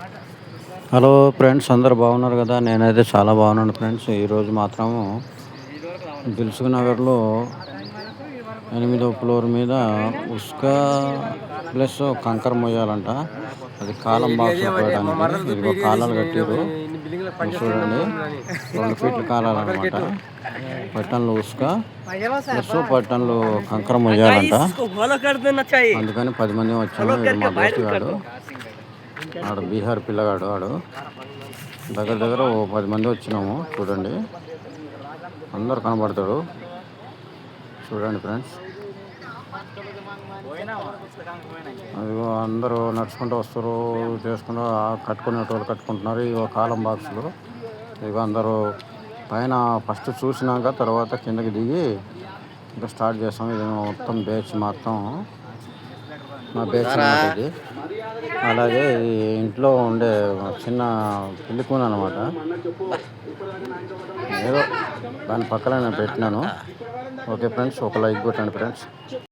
Hello friends, అందరు బాగున్నారు కదా? నేనైతే చాలా బాగున్నాను ఫ్రెండ్స్. ఈరోజు మాత్రము దిల్సుఖ్ నగర్లో 8వ ఫ్లోర్ మీద ఉస్క ప్లస్ కంకర మొయ్యాలంట. అది కాలం బాక్సులు పోయడానికి. ఇదిగో కాలాలు కట్టిరు చూడండి, 2 ఫీట్ల కాలాలు అనమాట. పట్టణంలో ఉస్క ప్లస్ పట్టణంలో కంకర మొయ్యాలంట. అందుకని 10 మంది వచ్చాము. ఇది మా దోస్తు గాడు, ఆడు బీహార్ పిల్లగాడు. ఆడు దగ్గర దగ్గర 10 మంది వచ్చినాము. చూడండి, అందరు కనబడతాడు. చూడండి ఫ్రెండ్స్, అదిగో అందరూ నడుచుకుంటూ వస్తారు, చేసుకుంటూ కట్టుకునేటోళ్ళు కట్టుకుంటున్నారు. ఇగో కాలం బాక్సులు. ఇగో అందరూ పైన ఫస్ట్ చూసినాక తర్వాత కిందకి దిగి ఇంకా స్టార్ట్ చేస్తాం. ఇది మొత్తం బ్యాచ్ మొత్తం మా బ్యాచ్ అన్నమాట ఇది. అలాగే ఈ ఇంట్లో ఉండే చిన్న పిల్లికూన అనమాట. ఏదో దాని పక్కన నేను పెట్టినాను. ఓకే ఫ్రెండ్స్, ఒక లైక్ కొట్టండి ఫ్రెండ్స్.